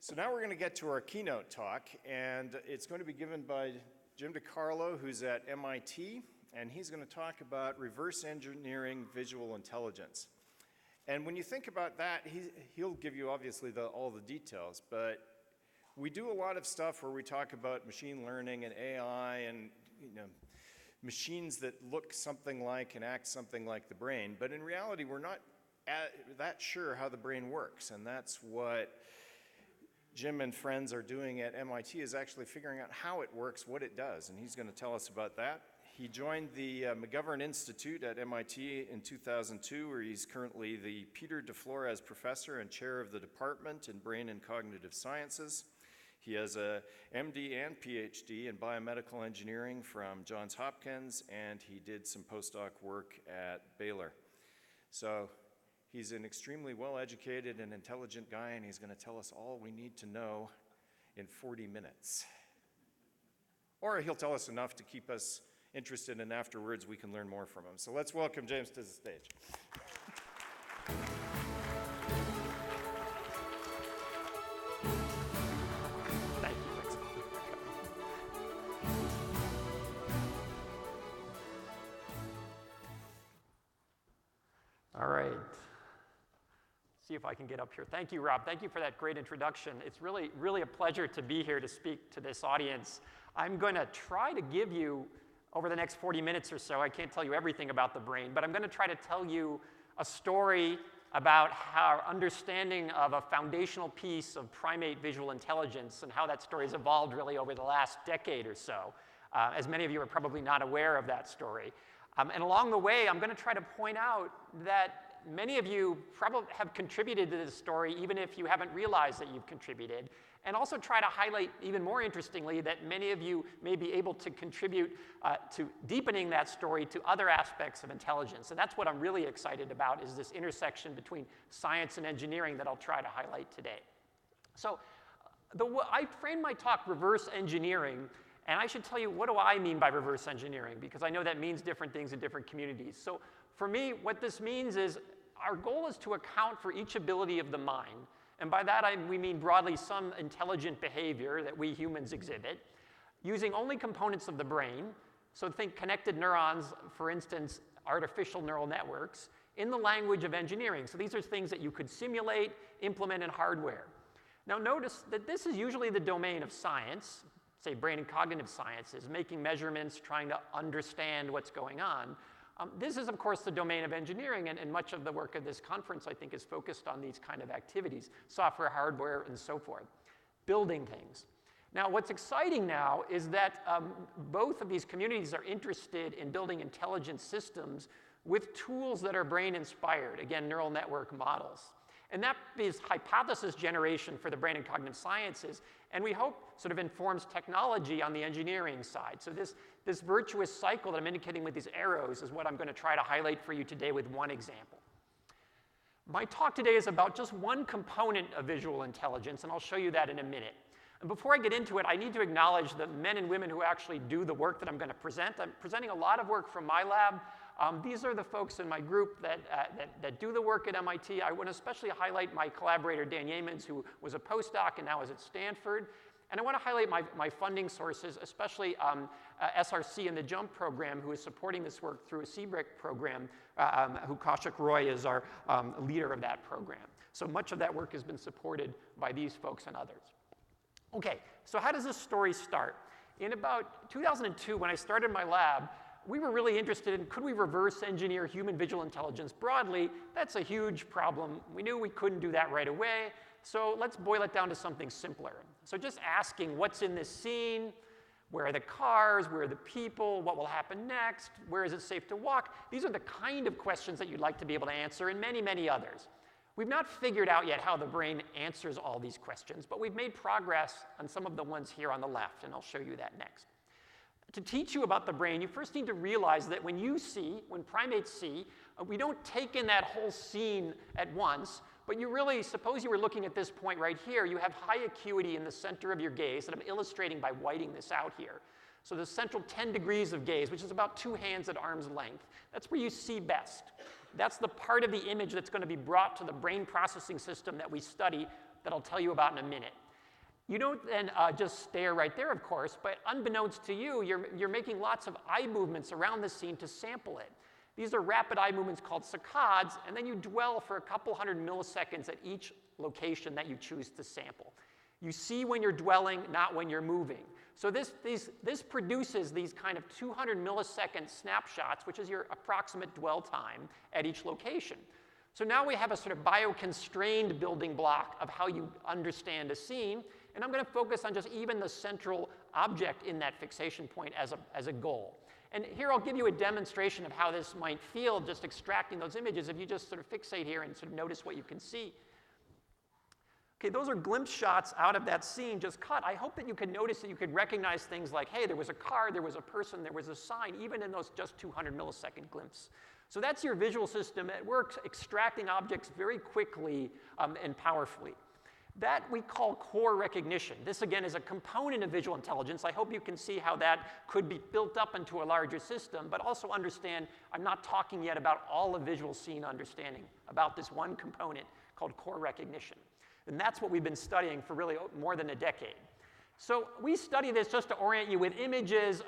So now we're going to get to our keynote talk, and it's going to be given by Jim DiCarlo, who's at MIT, and he's going to talk about reverse engineering visual intelligence. And when you think about that, he'll give you obviously all the details, but we do a lot of stuff where we talk about machine learning and AI and machines that look something like and act something like the brain, but in reality we're not that sure how the brain works, and that's what Jim and friends are doing at MIT, is actually figuring out how it works, what it does, and he's going to tell us about that. He joined the McGovern Institute at MIT in 2002, where he's currently the Peter de Flores Professor and Chair of the Department in Brain and Cognitive Sciences. He has a MD and PhD in biomedical engineering from Johns Hopkins, and he did some postdoc work at Baylor. So he's an extremely well-educated and intelligent guy, and he's going to tell us all we need to know in 40 minutes. Or he'll tell us enough to keep us interested, and afterwards we can learn more from him. So let's welcome James to the stage. Thank you. All right. See if I can get up here. Thank you, Rob. Thank you for that great introduction. It's really, really a pleasure to be here to speak to this audience. I'm going to try to give you, over the next 40 minutes or so, I can't tell you everything about the brain, but I'm going to try to tell you a story about how our understanding of a foundational piece of primate visual intelligence and how that story has evolved really over the last decade or so. As many of you are probably not aware of that story. And along the way, I'm going to try to point out that many of you probably have contributed to this story, even if you haven't realized that you've contributed, and also try to highlight, even more interestingly, that many of you may be able to contribute to deepening that story to other aspects of intelligence. And that's what I'm really excited about, is this intersection between science and engineering that I'll try to highlight today. So I framed my talk reverse engineering, and I should tell you, what do I mean by reverse engineering? Because I know that means different things in different communities. So for me, what this means is our goal is to account for each ability of the mind. And by that, we mean broadly some intelligent behavior that we humans exhibit, using only components of the brain. So think connected neurons, for instance, artificial neural networks, in the language of engineering. So these are things that you could simulate, implement in hardware. Now notice that this is usually the domain of science, say brain and cognitive sciences, making measurements, trying to understand what's going on. This is, of course, the domain of engineering, and much of the work of this conference, I think, is focused on these kind of activities, software, hardware, and so forth, building things. Now, what's exciting now is that both of these communities are interested in building intelligent systems with tools that are brain-inspired, again, neural network models. And that is hypothesis generation for the brain and cognitive sciences, and we hope sort of informs technology on the engineering side. So this virtuous cycle that I'm indicating with these arrows is what I'm going to try to highlight for you today with one example. My talk today is about just one component of visual intelligence, and I'll show you that in a minute. And before I get into it, I need to acknowledge the men and women who actually do the work that I'm going to present. I'm presenting a lot of work from my lab. These are the folks in my group that do the work at MIT. I want to especially highlight my collaborator, Dan Yeamans, who was a postdoc and now is at Stanford. And I want to highlight my funding sources, especially SRC and the JUMP program, who is supporting this work through a CBRIC program, who Kaushik Roy is our leader of that program. So much of that work has been supported by these folks and others. Okay, so how does this story start? In about 2002, when I started my lab, we were really interested in, could we reverse engineer human visual intelligence broadly? That's a huge problem. We knew we couldn't do that right away, so let's boil it down to something simpler. So just asking what's in this scene, where are the cars, where are the people, what will happen next, where is it safe to walk? These are the kind of questions that you'd like to be able to answer, and many, many others. We've not figured out yet how the brain answers all these questions, but we've made progress on some of the ones here on the left, and I'll show you that next. To teach you about the brain, you first need to realize that when primates see, we don't take in that whole scene at once, but you really, suppose you were looking at this point right here, you have high acuity in the center of your gaze that I'm illustrating by whiting this out here. So the central 10 degrees of gaze, which is about 2 hands at arm's length, that's where you see best. That's the part of the image that's going to be brought to the brain processing system that we study that I'll tell you about in a minute. You don't then just stare right there, of course, but unbeknownst to you, you're making lots of eye movements around the scene to sample it. These are rapid eye movements called saccades, and then you dwell for a couple hundred milliseconds at each location that you choose to sample. You see when you're dwelling, not when you're moving. So this produces these kind of 200 millisecond snapshots, which is your approximate dwell time at each location. So now we have a sort of bioconstrained building block of how you understand a scene, and I'm going to focus on just even the central object in that fixation point as a goal. And here I'll give you a demonstration of how this might feel just extracting those images if you just sort of fixate here and sort of notice what you can see. Okay, those are glimpse shots out of that scene just cut. I hope that you could notice that you could recognize things like, hey, there was a car, there was a person, there was a sign, even in those just 200 millisecond glimpse. So that's your visual system at work, extracting objects very quickly and powerfully. That we call core recognition. This, again, is a component of visual intelligence. I hope you can see how that could be built up into a larger system, but also understand I'm not talking yet about all of visual scene understanding, about this one component called core recognition. And that's what we've been studying for really more than a decade. So we study this just to orient you with images,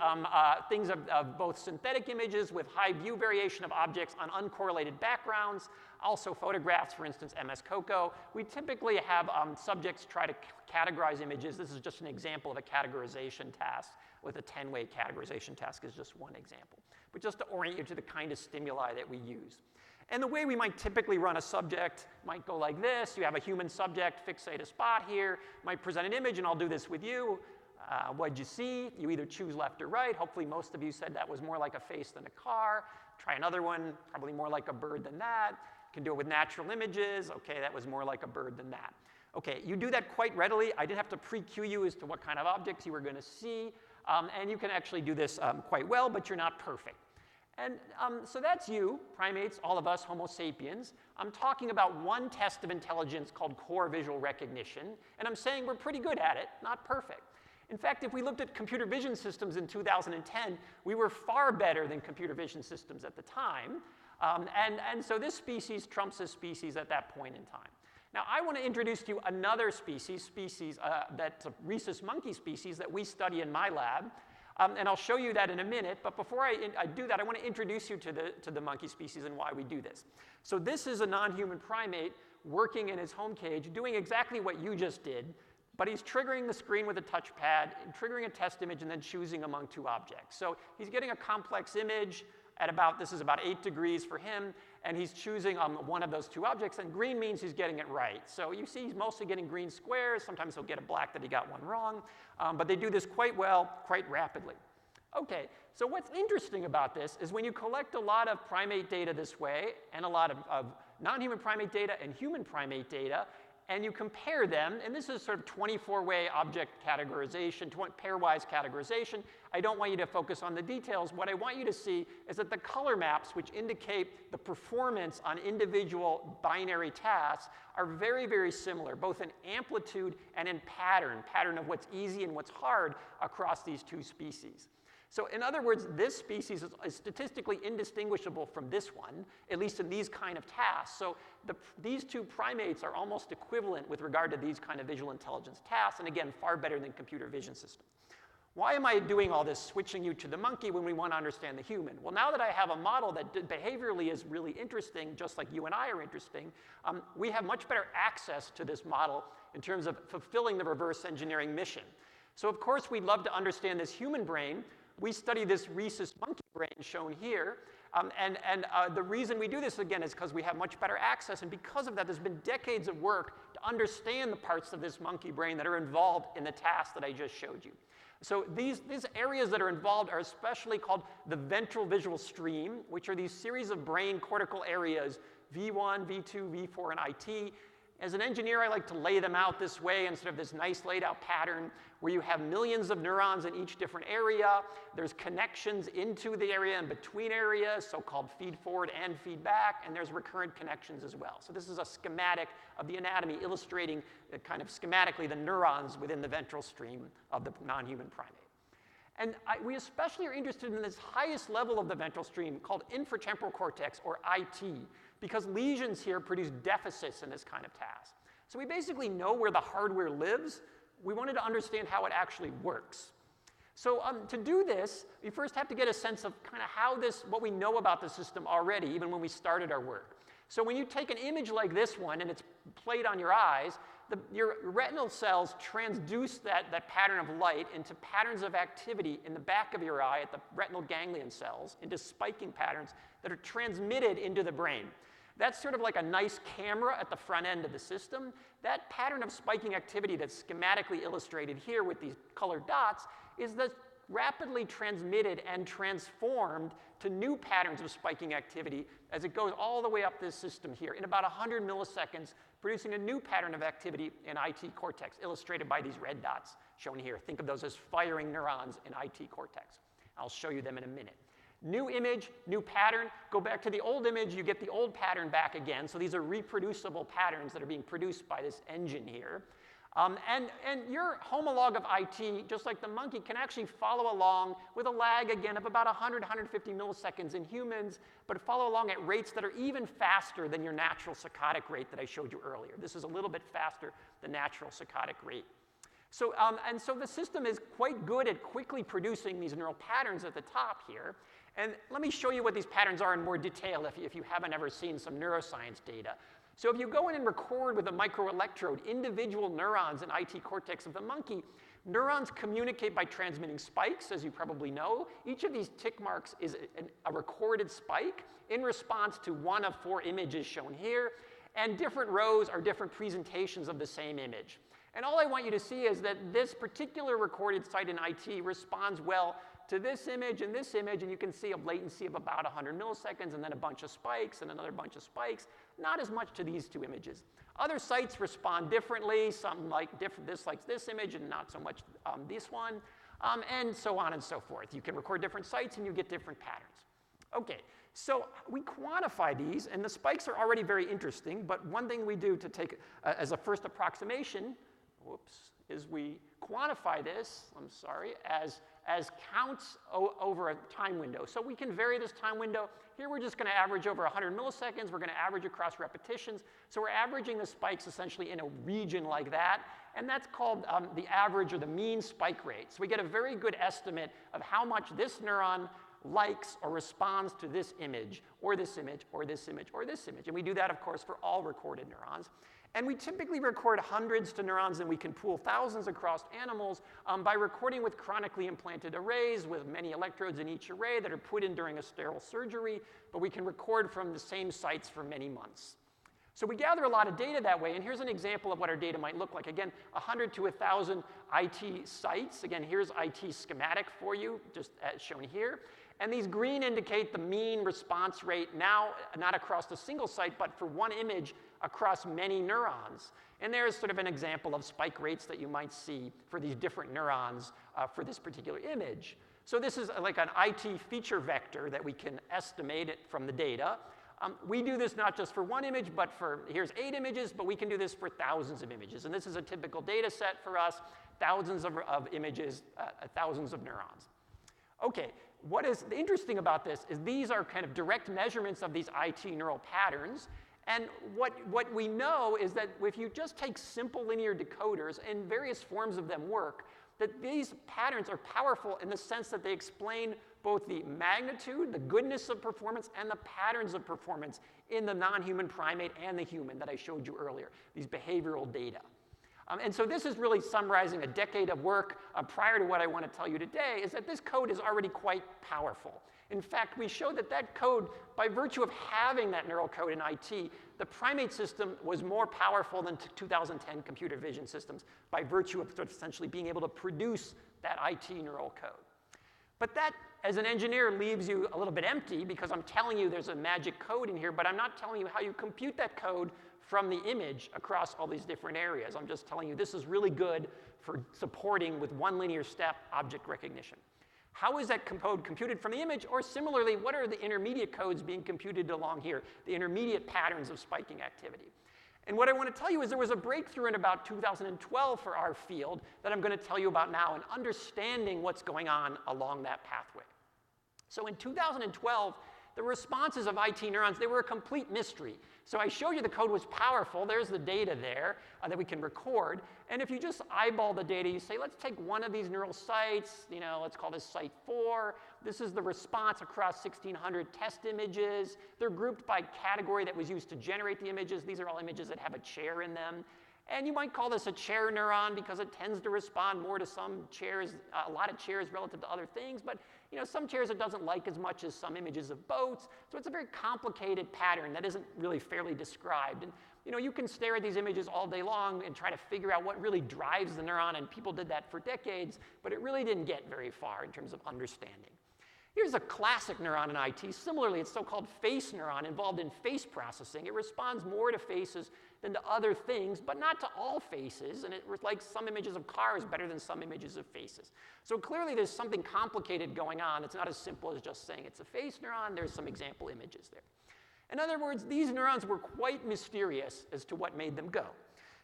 things of both synthetic images with high view variation of objects on uncorrelated backgrounds, also photographs, for instance, MS COCO. We typically have subjects try to categorize images. This is just an example of a categorization task with a 10-way categorization task is just one example. But just to orient you to the kind of stimuli that we use. And the way we might typically run a subject might go like this. You have a human subject, fixate a spot here, might present an image, and I'll do this with you. What'd you see? You either choose left or right. Hopefully most of you said that was more like a face than a car. Try another one, probably more like a bird than that. You can do it with natural images. Okay, that was more like a bird than that. Okay, you do that quite readily. I didn't have to pre-cue you as to what kind of objects you were going to see. And you can actually do this quite well, but you're not perfect. And so that's you, primates, all of us, Homo sapiens. I'm talking about one test of intelligence called core visual recognition, and I'm saying we're pretty good at it, not perfect. In fact, if we looked at computer vision systems in 2010, we were far better than computer vision systems at the time. And so this species trumps this species at that point in time. Now, I want to introduce to you another species that's a rhesus monkey species that we study in my lab. And I'll show you that in a minute, but before I do that, I want to introduce you to the monkey species and why we do this. So this is a non-human primate working in his home cage, doing exactly what you just did, but he's triggering the screen with a touchpad, triggering a test image, and then choosing among two objects. So he's getting a complex image at this is about 8 degrees for him, and he's choosing one of those two objects, and green means he's getting it right. So you see he's mostly getting green squares. Sometimes he'll get a black that he got one wrong, but they do this quite well, quite rapidly. Okay, so what's interesting about this is when you collect a lot of primate data this way, and a lot of non-human primate data and human primate data, and you compare them, and this is sort of 24-way object categorization, pairwise categorization. I don't want you to focus on the details. What I want you to see is that the color maps, which indicate the performance on individual binary tasks, are very, very similar, both in amplitude and in pattern of what's easy and what's hard across these two species. So in other words, this species is statistically indistinguishable from this one, at least in these kind of tasks. So these two primates are almost equivalent with regard to these kind of visual intelligence tasks, and again, far better than computer vision systems. Why am I doing all this, switching you to the monkey when we want to understand the human? Well, now that I have a model that behaviorally is really interesting, just like you and I are interesting, we have much better access to this model in terms of fulfilling the reverse engineering mission. So of course, we'd love to understand this human brain. We study this rhesus monkey brain shown here. The reason we do this, again, is because we have much better access. And because of that, there's been decades of work to understand the parts of this monkey brain that are involved in the task that I just showed you. So these areas that are involved are especially called the ventral visual stream, which are these series of brain cortical areas, V1, V2, V4, and IT. As an engineer, I like to lay them out this way instead of this nice laid out pattern where you have millions of neurons in each different area. There's connections into the area and between areas, so-called feed forward and feedback, and there's recurrent connections as well. So this is a schematic of the anatomy illustrating kind of schematically the neurons within the ventral stream of the non-human primate. And we especially are interested in this highest level of the ventral stream called infratemporal cortex, or IT, because lesions here produce deficits in this kind of task. So we basically know where the hardware lives, we wanted to understand how it actually works. So to do this, we first have to get a sense of kind of how what we know about the system already, even when we started our work. So when you take an image like this one and it's played on your eyes, your retinal cells transduce that pattern of light into patterns of activity in the back of your eye at the retinal ganglion cells, into spiking patterns that are transmitted into the brain. That's sort of like a nice camera at the front end of the system. That pattern of spiking activity that's schematically illustrated here with these colored dots is the rapidly transmitted and transformed to new patterns of spiking activity as it goes all the way up this system here in about 100 milliseconds, producing a new pattern of activity in IT cortex, illustrated by these red dots shown here. Think of those as firing neurons in IT cortex. I'll show you them in a minute. New image, new pattern. Go back to the old image, you get the old pattern back again. So these are reproducible patterns that are being produced by this engine here. And your homolog of IT, just like the monkey, can actually follow along with a lag, again, of about 100, 150 milliseconds in humans, but follow along at rates that are even faster than your natural saccadic rate that I showed you earlier. This is a little bit faster than natural saccadic rate. So, and so the system is quite good at quickly producing these neural patterns at the top here. And let me show you what these patterns are in more detail if you haven't ever seen some neuroscience data. So if you go in and record with a microelectrode individual neurons in IT cortex of the monkey, neurons communicate by transmitting spikes, as you probably know. Each of these tick marks is a recorded spike in response to one of 4 images shown here. And different rows are different presentations of the same image. And all I want you to see is that this particular recorded site in IT responds well to this image, and you can see a latency of about 100 milliseconds, and then a bunch of spikes, and another bunch of spikes. Not as much to these 2 images. Other sites respond differently. Some like this likes this image, and not so much this one, and so on and so forth. You can record different sites, and you get different patterns. Okay, so we quantify these, and the spikes are already very interesting, but one thing we do to take as a first approximation, is we quantify this, as counts over a time window. So we can vary this time window. Here we're just going to average over 100 milliseconds. We're going to average across repetitions. So we're averaging the spikes essentially in a region like that. And that's called the average or the mean spike rate. So we get a very good estimate of how much this neuron likes or responds to this image, or this image, or this image, or this image. And we do that, of course, for all recorded neurons. And we typically record hundreds to neurons, and we can pool thousands across animals by recording with chronically implanted arrays with many electrodes in each array that are put in during a sterile surgery, but we can record from the same sites for many months. So we gather a lot of data that way, and here's an example of what our data might look like. Again, 100 to 1,000 IT sites. Again, here's IT schematic for you, just as shown here. And these green indicate the mean response rate now, not across a single site, but for one image across many neurons. And there's sort of an example of spike rates that you might see for these different neurons for this particular image. So this is like an IT feature vector that we can estimate it from the data. We do this not just for one image, but here's 8 images, but we can do this for thousands of images. And this is a typical data set for us, thousands of images, thousands of neurons. Okay, what is interesting about this is these are kind of direct measurements of these IT neural patterns. And what we know is that if you just take simple linear decoders, and various forms of them work, that these patterns are powerful in the sense that they explain both the magnitude, the goodness of performance, and the patterns of performance in the non-human primate and the human that I showed you earlier, these behavioral data. And so this is really summarizing a decade of work prior to what I want to tell you today, is that this code is already quite powerful. In fact, we showed that that code, by virtue of having that neural code in IT, the primate system was more powerful than 2010 computer vision systems by virtue of essentially being able to produce that IT neural code. But that, as an engineer, leaves you a little bit empty because I'm telling you there's a magic code in here, but I'm not telling you how you compute that code from the image across all these different areas. I'm just telling you this is really good for supporting with one linear step object recognition. How is that code computed from the image? Or similarly, what are the intermediate codes being computed along here, the intermediate patterns of spiking activity? And what I want to tell you is there was a breakthrough in about 2012 for our field that I'm going to tell you about now and understanding what's going on along that pathway. So in 2012, the responses of IT neurons, they were a complete mystery. So I showed you the code was powerful. There's the data there that we can record. And if you just eyeball the data, you say, let's take one of these neural sites. Let's call this site 4. This is the response across 1,600 test images. They're grouped by category that was used to generate the images. These are all images that have a chair in them. And you might call this a chair neuron because it tends to respond more to some chairs, a lot of chairs relative to other things. But some chairs it doesn't like as much as some images of boats. So it's a very complicated pattern that isn't really fairly described. And you can stare at these images all day long and try to figure out what really drives the neuron. And people did that for decades, but it really didn't get very far in terms of understanding. Here's a classic neuron in IT. Similarly, it's so-called face neuron involved in face processing. It responds more to faces than to other things, but not to all faces. And it likes some images of cars better than some images of faces. So clearly, there's something complicated going on. It's not as simple as just saying it's a face neuron. There's some example images there. In other words, these neurons were quite mysterious as to what made them go.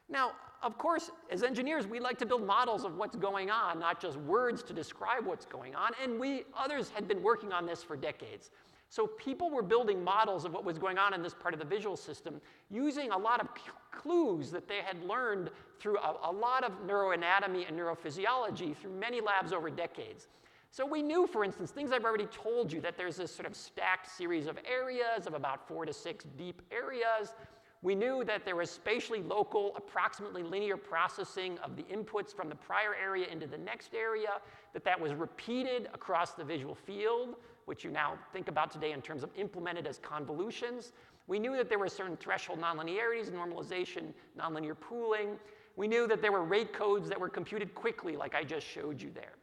Now, of course, as engineers, we like to build models of what's going on, not just words to describe what's going on. And others had been working on this for decades. So people were building models of what was going on in this part of the visual system using a lot of clues that they had learned through a lot of neuroanatomy and neurophysiology through many labs over decades. So we knew, for instance, things I've already told you, that there's this sort of stacked series of areas of about 4 to 6 deep areas. We knew that there was spatially local, approximately linear processing of the inputs from the prior area into the next area, that was repeated across the visual field, which you now think about today in terms of implemented as convolutions. We knew that there were certain threshold nonlinearities, normalization, nonlinear pooling. We knew that there were rate codes that were computed quickly, like I just showed you there,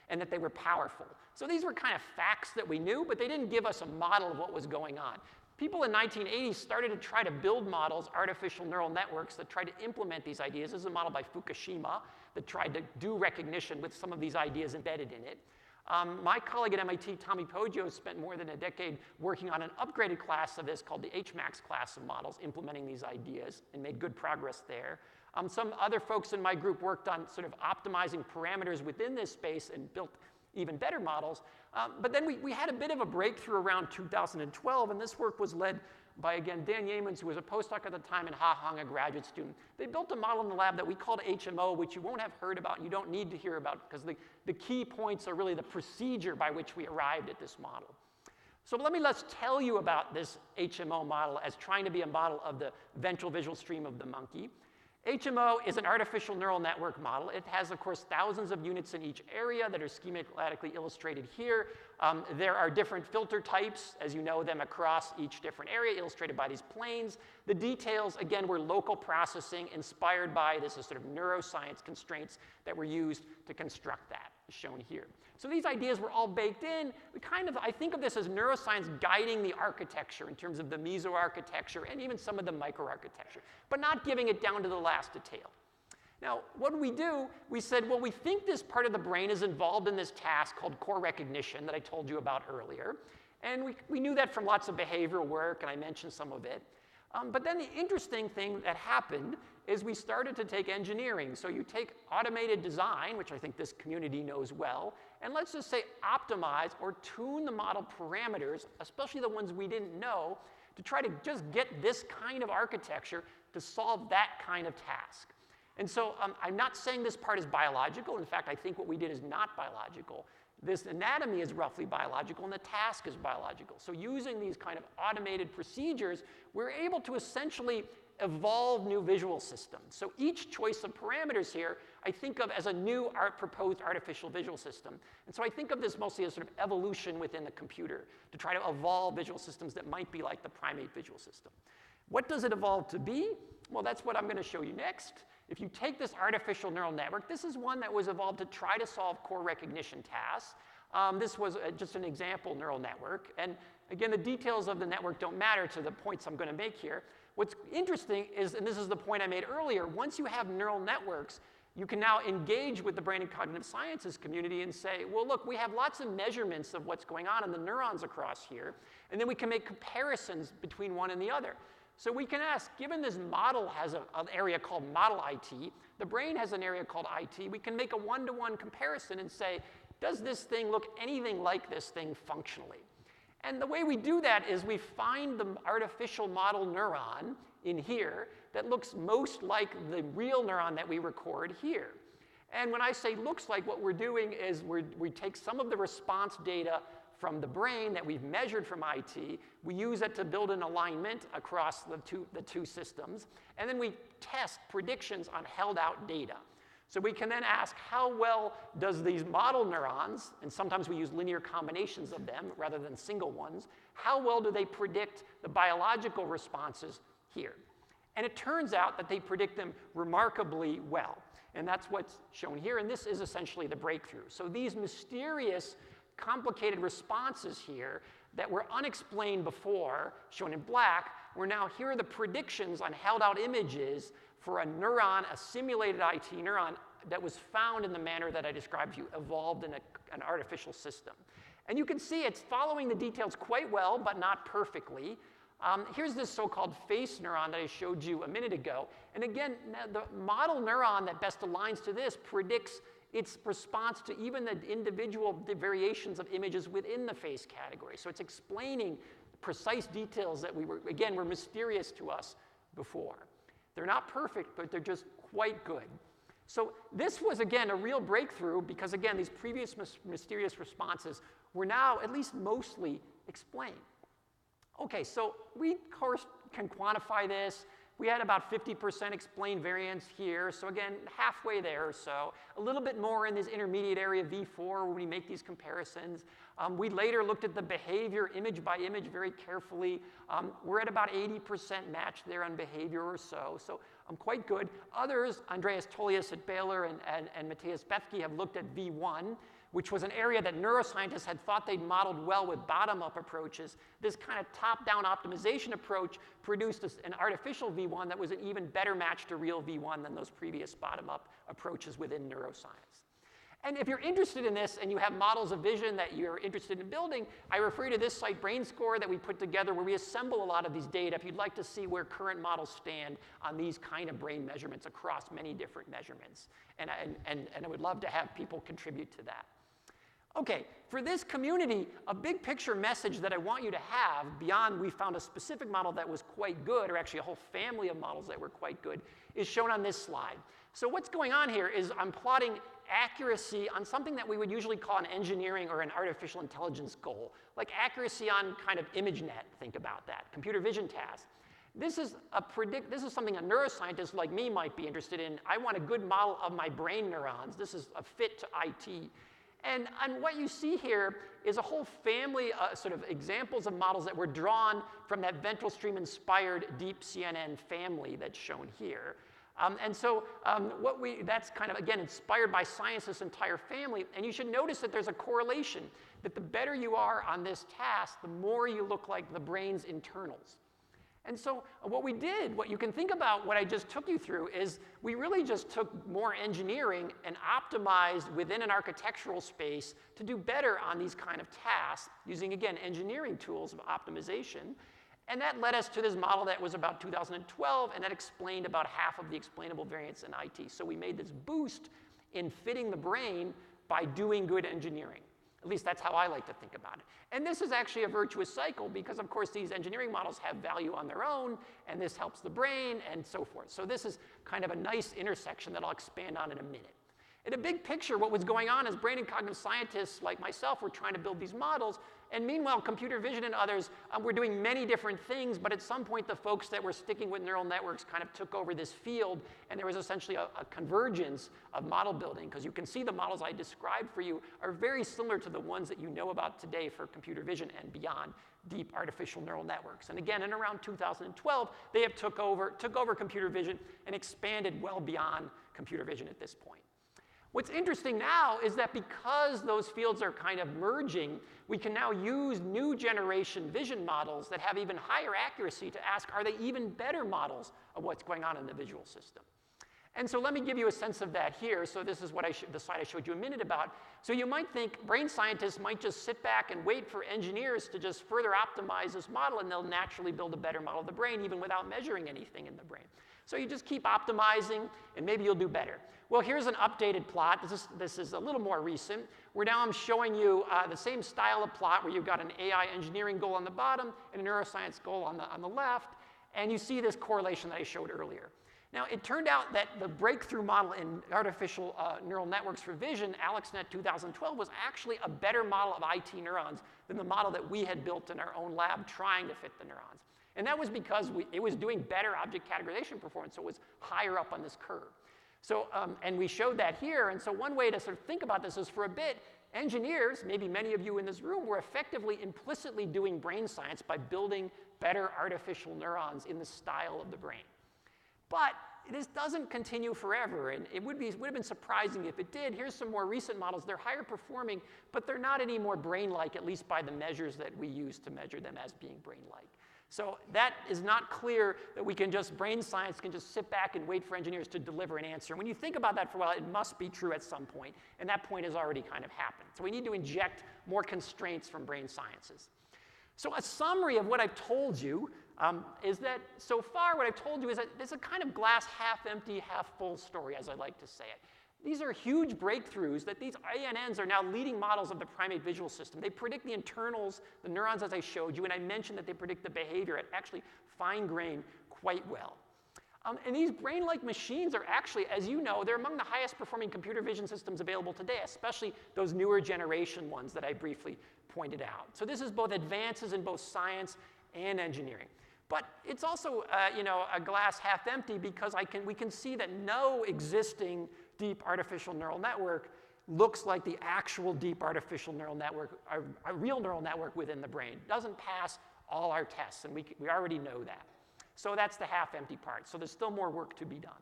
and that they were powerful. So these were kind of facts that we knew, but they didn't give us a model of what was going on. People in 1980 started to try to build models, artificial neural networks, that tried to implement these ideas. This is a model by Fukushima that tried to do recognition with some of these ideas embedded in it. My colleague at MIT, Tommy Poggio, spent more than a decade working on an upgraded class of this called the HMAX class of models, implementing these ideas, and made good progress there. Some other folks in my group worked on sort of optimizing parameters within this space and built even better models. But then we had a bit of a breakthrough around 2012, and this work was led by, again, Dan Yeamans, who was a postdoc at the time, and Ha Hong, a graduate student. They built a model in the lab that we called HMO, which you won't have heard about and you don't need to hear about, because the key points are really the procedure by which we arrived at this model. So let's tell you about this HMO model as trying to be a model of the ventral visual stream of the monkey. HMO is an artificial neural network model. It has, of course, thousands of units in each area that are schematically illustrated here. There are different filter types, as you know them, across each different area, illustrated by these planes. The details, again, were local processing inspired by this sort of neuroscience constraints that were used to construct that, as shown here. So these ideas were all baked in. I think of this as neuroscience guiding the architecture in terms of the mesoarchitecture and even some of the microarchitecture, but not giving it down to the last detail. Now, what did we do? We said, well, we think this part of the brain is involved in this task called core recognition that I told you about earlier. And we knew that from lots of behavioral work, and I mentioned some of it. But then the interesting thing that happened is we started to take engineering. So you take automated design, which I think this community knows well, and let's just say optimize or tune the model parameters, especially the ones we didn't know, to try to just get this kind of architecture to solve that kind of task. And so I'm not saying this part is biological. In fact, I think what we did is not biological. This anatomy is roughly biological, and the task is biological. So using these kind of automated procedures, we're able to essentially evolve new visual systems. So each choice of parameters here, I think of as a new proposed artificial visual system. And so I think of this mostly as sort of evolution within the computer to try to evolve visual systems that might be like the primate visual system. What does it evolve to be? Well, that's what I'm going to show you next. If you take this artificial neural network, this is one that was evolved to try to solve core recognition tasks. This was just an example neural network. And again, the details of the network don't matter to the points I'm going to make here. What's interesting is, and this is the point I made earlier, once you have neural networks, you can now engage with the brain and cognitive sciences community and say, well, look, we have lots of measurements of what's going on in the neurons across here, and then we can make comparisons between one and the other. So we can ask, given this model has an area called model IT, the brain has an area called IT, we can make a one-to-one comparison and say, does this thing look anything like this thing functionally? And the way we do that is we find the artificial model neuron in here that looks most like the real neuron that we record here. And when I say looks like, what we're doing is we take some of the response data from the brain that we've measured from IT, we use it to build an alignment across the two systems, and then we test predictions on held out data. So we can then ask how well does these model neurons, and sometimes we use linear combinations of them rather than single ones, how well do they predict the biological responses here? And it turns out that they predict them remarkably well. And that's what's shown here, and this is essentially the breakthrough. So these mysterious, complicated responses here that were unexplained before, shown in black, here are the predictions on held out images for a neuron, a simulated IT neuron that was found in the manner that I described to you, evolved in an artificial system. And you can see it's following the details quite well, but not perfectly. Here's this so-called face neuron that I showed you a minute ago. And again, the model neuron that best aligns to this predicts its response to even the individual variations of images within the face category. So it's explaining precise details that were mysterious to us before. They're not perfect, but they're just quite good. So this was, again, a real breakthrough because, again, these previous mysterious responses were now at least mostly explained. Okay, so we, of course, can quantify this. We had about 50% explained variance here, so again, halfway there or so. A little bit more in this intermediate area V4 when we make these comparisons. We later looked at the behavior image by image very carefully. We're at about 80% match there on behavior or so quite good. Others, Andreas Tolias at Baylor and Matthias Bethke, have looked at V1, which was an area that neuroscientists had thought they'd modeled well with bottom-up approaches. This kind of top-down optimization approach produced an artificial V1 that was an even better match to real V1 than those previous bottom-up approaches within neuroscience. And if you're interested in this and you have models of vision that you're interested in building, I refer you to this site, BrainScore, that we put together where we assemble a lot of these data if you'd like to see where current models stand on these kind of brain measurements across many different measurements. And I would love to have people contribute to that. Okay, for this community, a big picture message that I want you to have, beyond we found a specific model that was quite good, or actually a whole family of models that were quite good, is shown on this slide. So what's going on here is I'm plotting accuracy on something that we would usually call an engineering or an artificial intelligence goal, like accuracy on kind of ImageNet, think about that, computer vision tasks. This is something a neuroscientist like me might be interested in. I want a good model of my brain neurons. This is a fit to IT. And what you see here is a whole family sort of examples of models that were drawn from that ventral stream-inspired deep CNN family that's shown here. That's kind of, again, inspired by science, this entire family. And you should notice that there's a correlation, that the better you are on this task, the more you look like the brain's internals. And so what you can think about what I just took you through is we really just took more engineering and optimized within an architectural space to do better on these kind of tasks using, again, engineering tools of optimization. And that led us to this model that was about 2012, and that explained about half of the explainable variance in IT. So we made this boost in fitting the brain by doing good engineering. At least that's how I like to think about it. And this is actually a virtuous cycle because, of course, these engineering models have value on their own, and this helps the brain, and so forth. So this is kind of a nice intersection that I'll expand on in a minute. In a big picture, what was going on is brain and cognitive scientists like myself were trying to build these models, and meanwhile, computer vision and others were doing many different things, but at some point, the folks that were sticking with neural networks kind of took over this field, and there was essentially a convergence of model building, because you can see the models I described for you are very similar to the ones that you know about today for computer vision and beyond deep artificial neural networks. And again, in around 2012, they have took over computer vision and expanded well beyond computer vision at this point. What's interesting now is that because those fields are kind of merging, we can now use new generation vision models that have even higher accuracy to ask, are they even better models of what's going on in the visual system? And so let me give you a sense of that here. So this is what the slide I showed you a minute about. So you might think brain scientists might just sit back and wait for engineers to just further optimize this model, and they'll naturally build a better model of the brain even without measuring anything in the brain. So you just keep optimizing, and maybe you'll do better. Well, here's an updated plot. This is a little more recent, where now I'm showing you the same style of plot where you've got an AI engineering goal on the bottom and a neuroscience goal on the left, and you see this correlation that I showed earlier. Now, it turned out that the breakthrough model in artificial neural networks for vision, AlexNet 2012, was actually a better model of IT neurons than the model that we had built in our own lab trying to fit the neurons. And that was because it was doing better object categorization performance, so it was higher up on this curve. So, and we showed that here, and so one way to sort of think about this is for a bit, engineers, maybe many of you in this room, were effectively implicitly doing brain science by building better artificial neurons in the style of the brain. But this doesn't continue forever, and it would have been surprising if it did. Here's some more recent models. They're higher performing, but they're not any more brain-like, at least by the measures that we use to measure them as being brain-like. So that is not clear that brain science can just sit back and wait for engineers to deliver an answer. And when you think about that for a while, it must be true at some point, and that point has already kind of happened. So we need to inject more constraints from brain sciences. So a summary of what I've told you is that so far what I've told you is that it's a kind of glass half empty, half full story, as I like to say it. These are huge breakthroughs that these ANNs are now leading models of the primate visual system. They predict the internals, the neurons as I showed you, and I mentioned that they predict the behavior at actually fine grain quite well. And these brain-like machines are actually, as you know, they're among the highest performing computer vision systems available today, especially those newer generation ones that I briefly pointed out. So this is both advances in both science and engineering. But it's also a glass half empty because we can see that no existing deep artificial neural network looks like the actual deep artificial neural network, a real neural network within the brain. It doesn't pass all our tests, and we already know that. So that's the half empty part. So there's still more work to be done.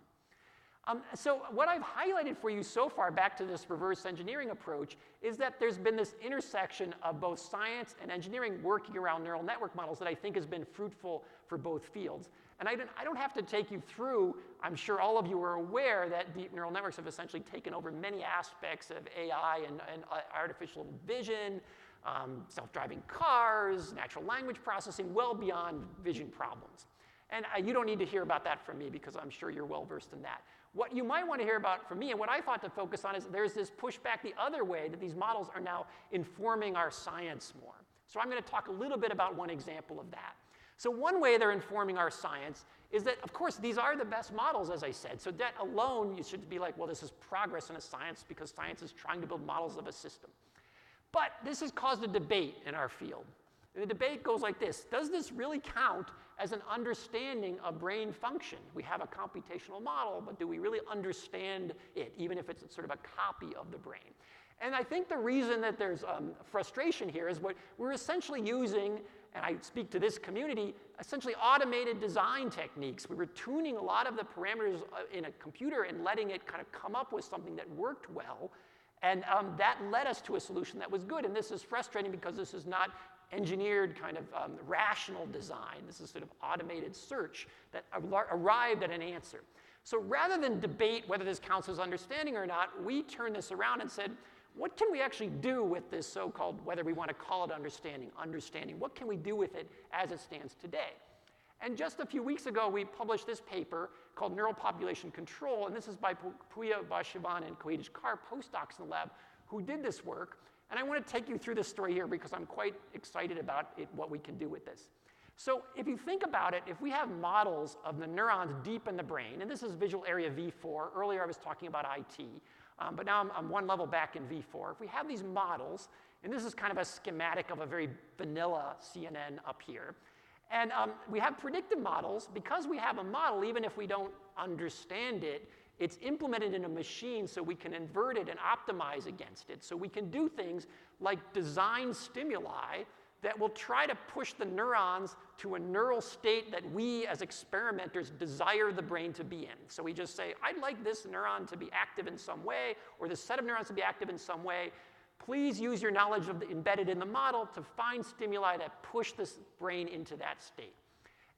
So what I've highlighted for you so far, back to this reverse engineering approach, is that there's been this intersection of both science and engineering working around neural network models that I think has been fruitful for both fields. And I don't have to take you through, I'm sure all of you are aware that deep neural networks have essentially taken over many aspects of AI and artificial vision, self-driving cars, natural language processing, well beyond vision problems. And you don't need to hear about that from me because I'm sure you're well versed in that. What you might want to hear about from me, and what I thought to focus on, is there's this pushback the other way, that these models are now informing our science more. So I'm going to talk a little bit about one example of that. So one way they're informing our science is that, of course, these are the best models, as I said. So that alone, you should be like, well, this is progress in a science because science is trying to build models of a system. But this has caused a debate in our field. And the debate goes like this. Does this really count as an understanding of brain function? We have a computational model, but do we really understand it, even if it's sort of a copy of the brain? And I think the reason that there's frustration here is what we're essentially using, and I speak to this community, essentially automated design techniques. We were tuning a lot of the parameters in a computer and letting it kind of come up with something that worked well. And that led us to a solution that was good. And this is frustrating because this is not engineered kind of rational design. This is sort of automated search that arrived at an answer. So rather than debate whether this counts as understanding or not, we turned this around and said, what can we actually do with this so-called, whether we want to call it understanding, what can we do with it as it stands today? And just a few weeks ago, we published this paper called Neural Population Control, and this is by Puya Bashivan and Koidish Kar, postdocs in the lab, who did this work. And I want to take you through this story here because I'm quite excited about what we can do with this. So if you think about it, if we have models of the neurons deep in the brain, and this is visual area V4. Earlier I was talking about IT, but now I'm one level back in V4. If we have these models, and this is kind of a schematic of a very vanilla CNN up here, and we have predictive models. Because we have a model, even if we don't understand it, it's implemented in a machine so we can invert it and optimize against it. So we can do things like design stimuli that will try to push the neurons to a neural state that we as experimenters desire the brain to be in. So we just say, I'd like this neuron to be active in some way, or this set of neurons to be active in some way. Please use your knowledge of embedded in the model to find stimuli that push this brain into that state.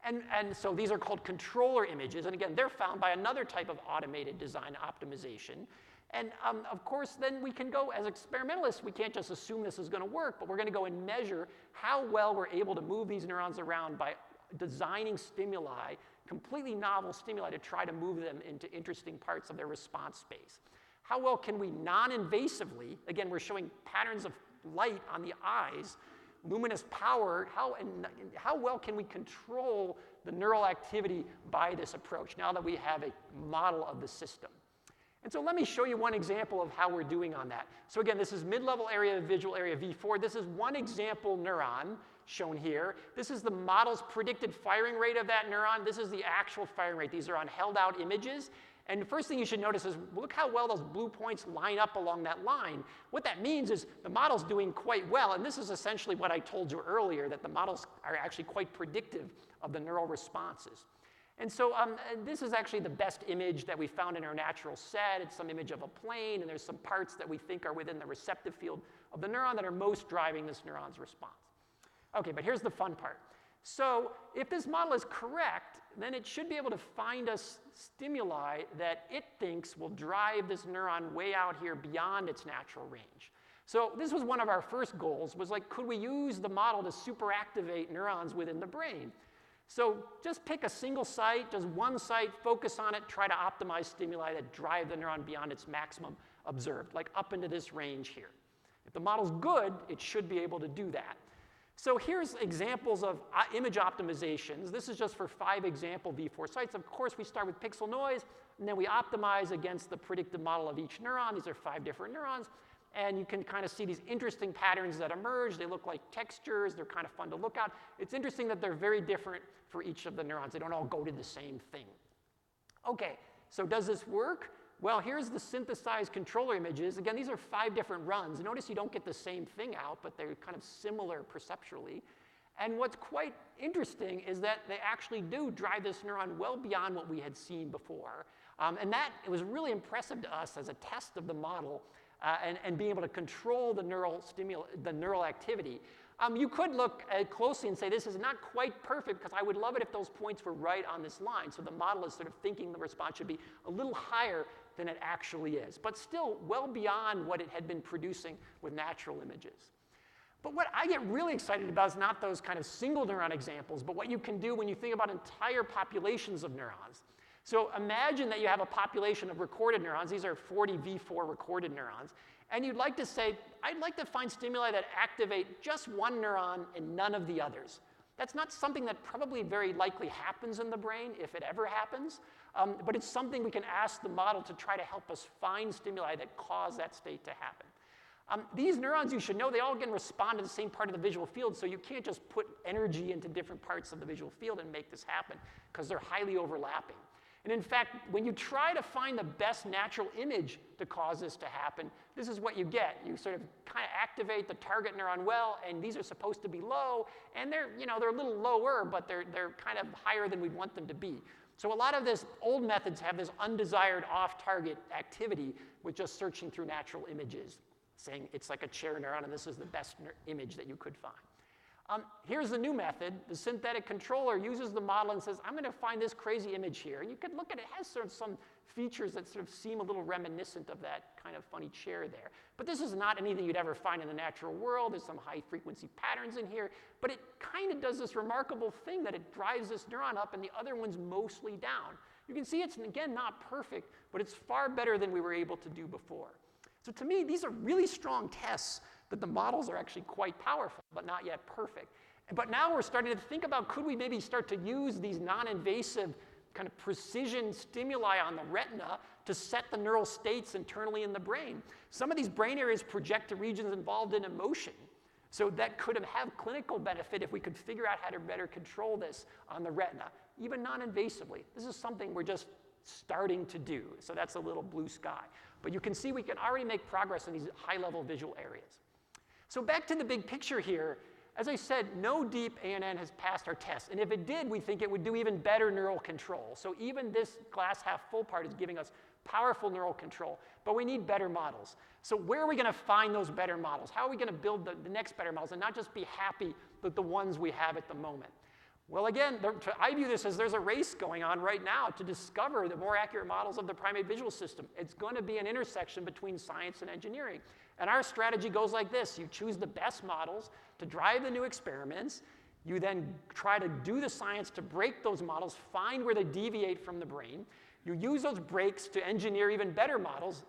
And so these are called controller images. And again, they're found by another type of automated design optimization. And of course, then we can go, as experimentalists, we can't just assume this is going to work, but we're going to go and measure how well we're able to move these neurons around by designing stimuli completely novel stimuli to try to move them into interesting parts of their response space? How well can we non-invasively, again, we're showing patterns of light on the eyes, luminous power, how well can we control the neural activity by this approach now that we have a model of the system? And so let me show you one example of how we're doing on that. So again, this is mid-level area, visual area V4. This is one example neuron shown here. This is the model's predicted firing rate of that neuron. This is the actual firing rate. These are on held-out images. And the first thing you should notice is look how well those blue points line up along that line. What that means is the model's doing quite well. And this is essentially what I told you earlier, that the models are actually quite predictive of the neural responses. And so this is actually the best image that we found in our natural set. It's some image of a plane, and there's some parts that we think are within the receptive field of the neuron that are most driving this neuron's response. OK, but here's the fun part. So if this model is correct, then it should be able to find us stimuli that it thinks will drive this neuron way out here beyond its natural range. So this was one of our first goals, was like, could we use the model to superactivate neurons within the brain? So just pick a single site, just one site, focus on it, try to optimize stimuli that drive the neuron beyond its maximum observed, like up into this range here. If the model's good, it should be able to do that. So here's examples of image optimizations. This is just for 5 example V4 sites. Of course, we start with pixel noise, and then we optimize against the predicted model of each neuron. These are 5 different neurons. And you can kind of see these interesting patterns that emerge. They look like textures. They're kind of fun to look at. It's interesting that they're very different for each of the neurons. They don't all go to the same thing. OK, so does this work? Well, here's the synthesized controller images. Again, these are 5 different runs. Notice you don't get the same thing out, but they're kind of similar perceptually. And what's quite interesting is that they actually do drive this neuron well beyond what we had seen before. And that it was really impressive to us as a test of the model and being able to control the neural activity. You could look closely and say this is not quite perfect because I would love it if those points were right on this line. So the model is sort of thinking the response should be a little higher than it actually is, but still well beyond what it had been producing with natural images. But what I get really excited about is not those kind of single neuron examples, but what you can do when you think about entire populations of neurons. So imagine that you have a population of recorded neurons. These are 40 V4 recorded neurons. And you'd like to say, I'd like to find stimuli that activate just one neuron and none of the others. That's not something that probably very likely happens in the brain, if it ever happens. But it's something we can ask the model to try to help us find stimuli that cause that state to happen. These neurons, you should know, they all can respond to the same part of the visual field. So you can't just put energy into different parts of the visual field and make this happen, because they're highly overlapping. And in fact, when you try to find the best natural image to cause this to happen, this is what you get. You sort of kind of activate the target neuron well, and these are supposed to be low, and they're a little lower, but they're kind of higher than we'd want them to be. So a lot of this old methods have this undesired off-target activity with just searching through natural images, saying it's like a chair neuron, and this is the best image that you could find. Here's the new method. The synthetic controller uses the model and says, I'm going to find this crazy image here. And you could look at it. It has sort of some features that sort of seem a little reminiscent of that kind of funny chair there. But this is not anything you'd ever find in the natural world. There's some high-frequency patterns in here. But it kind of does this remarkable thing that it drives this neuron up and the other one's mostly down. You can see it's, again, not perfect, but it's far better than we were able to do before. So to me, these are really strong tests that the models are actually quite powerful, but not yet perfect. But now we're starting to think about, could we maybe start to use these non-invasive kind of precision stimuli on the retina to set the neural states internally in the brain? Some of these brain areas project to regions involved in emotion. So that could have clinical benefit if we could figure out how to better control this on the retina, even non-invasively. This is something we're just starting to do. So that's a little blue sky. But you can see we can already make progress in these high-level visual areas. So back to the big picture here. As I said, no deep ANN has passed our test. And if it did, we think it would do even better neural control. So even this glass half full part is giving us powerful neural control. But we need better models. So where are we going to find those better models? How are we going to build the next better models and not just be happy with the ones we have at the moment? Well, again, I view this as there's a race going on right now to discover the more accurate models of the primate visual system. It's going to be an intersection between science and engineering. And our strategy goes like this. You choose the best models to drive the new experiments. You then try to do the science to break those models, find where they deviate from the brain. You use those breaks to engineer even better models,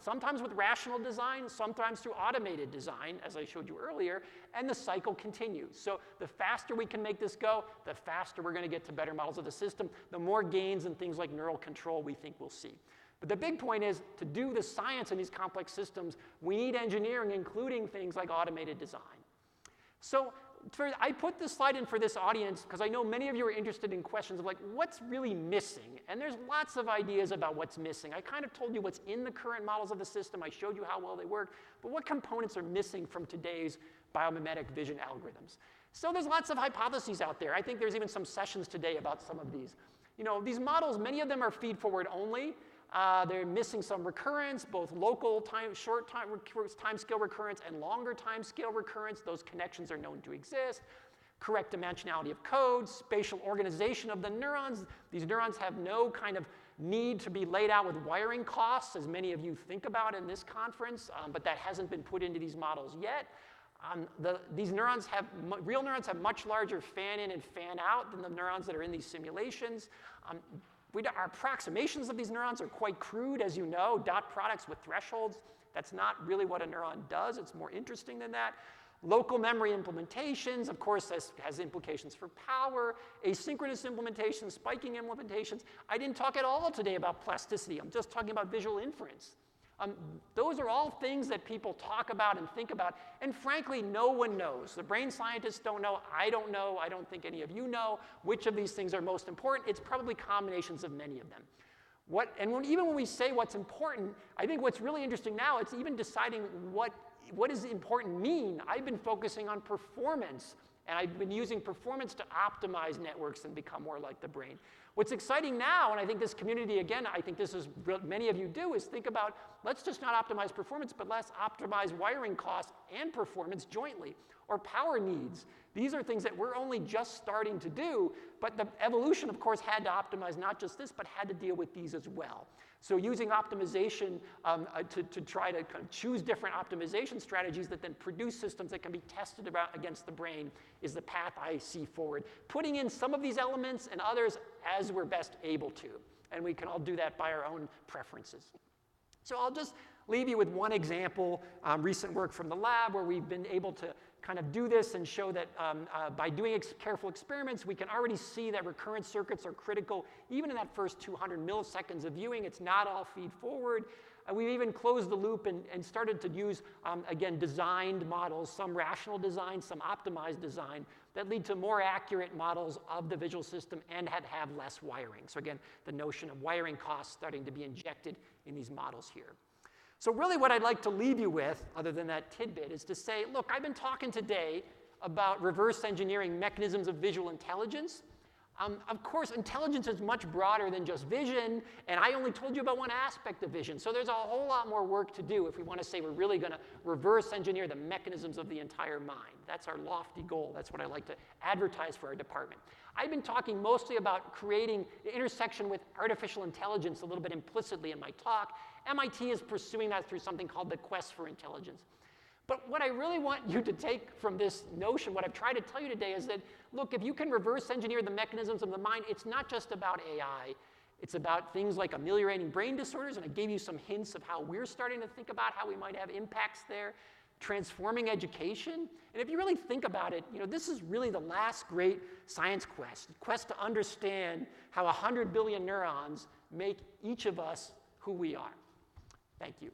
sometimes with rational design, sometimes through automated design, as I showed you earlier, and the cycle continues. So the faster we can make this go, the faster we're going to get to better models of the system, the more gains in things like neural control we think we'll see. But the big point is, to do the science in these complex systems, we need engineering, including things like automated design. So I put this slide in for this audience because I know many of you are interested in questions of like, what's really missing? And there's lots of ideas about what's missing. I kind of told you what's in the current models of the system. I showed you how well they work. But what components are missing from today's biomimetic vision algorithms? So there's lots of hypotheses out there. I think there's even some sessions today about some of these. You know, these models, many of them are feed-forward only. They're missing some recurrence, both local short time scale recurrence and longer time scale recurrence. Those connections are known to exist. Correct dimensionality of code, spatial organization of the neurons. These neurons have no kind of need to be laid out with wiring costs, as many of you think about in this conference, but that hasn't been put into these models yet. Real neurons have much larger fan-in and fan-out than the neurons that are in these simulations. Our approximations of these neurons are quite crude, as you know, dot products with thresholds. That's not really what a neuron does. It's more interesting than that. Local memory implementations, of course, has implications for power. Asynchronous implementations, spiking implementations. I didn't talk at all today about plasticity. I'm just talking about visual inference. Those are all things that people talk about and think about, and frankly, no one knows. The brain scientists don't know. I don't know. I don't think any of you know which of these things are most important. It's probably combinations of many of them. Even when we say what's important, I think what's really interesting now, it's even deciding what does important mean. I've been focusing on performance, and I've been using performance to optimize networks and become more like the brain. What's exciting now, and I think this community, again, I think this is what many of you do, is think about, let's just not optimize performance, but let's optimize wiring costs and performance jointly, or power needs. These are things that we're only just starting to do, but the evolution, of course, had to optimize not just this, but had to deal with these as well. So using optimization to try to kind of choose different optimization strategies that then produce systems that can be tested against the brain is the path I see forward. Putting in some of these elements and others as we're best able to. And we can all do that by our own preferences. So I'll just leave you with one example, recent work from the lab where we've been able to kind of do this and show that by doing careful experiments, we can already see that recurrent circuits are critical even in that first 200 milliseconds of viewing. It's not all feed forward. We've even closed the loop and started to use, again, designed models, some rational design, some optimized design, that lead to more accurate models of the visual system and have less wiring. So again, the notion of wiring costs starting to be injected in these models here. So really what I'd like to leave you with, other than that tidbit, is to say, look, I've been talking today about reverse engineering mechanisms of visual intelligence. Of course, intelligence is much broader than just vision, and I only told you about one aspect of vision. So there's a whole lot more work to do if we want to say we're really going to reverse engineer the mechanisms of the entire mind. That's our lofty goal. That's what I like to advertise for our department. I've been talking mostly about creating the intersection with artificial intelligence a little bit implicitly in my talk. MIT is pursuing that through something called the Quest for Intelligence. But what I really want you to take from this notion, what I've tried to tell you today is that, look, if you can reverse engineer the mechanisms of the mind, it's not just about AI. It's about things like ameliorating brain disorders, and I gave you some hints of how we're starting to think about how we might have impacts there, transforming education. And if you really think about it, this is really the last great science quest to understand how 100 billion neurons make each of us who we are. Thank you.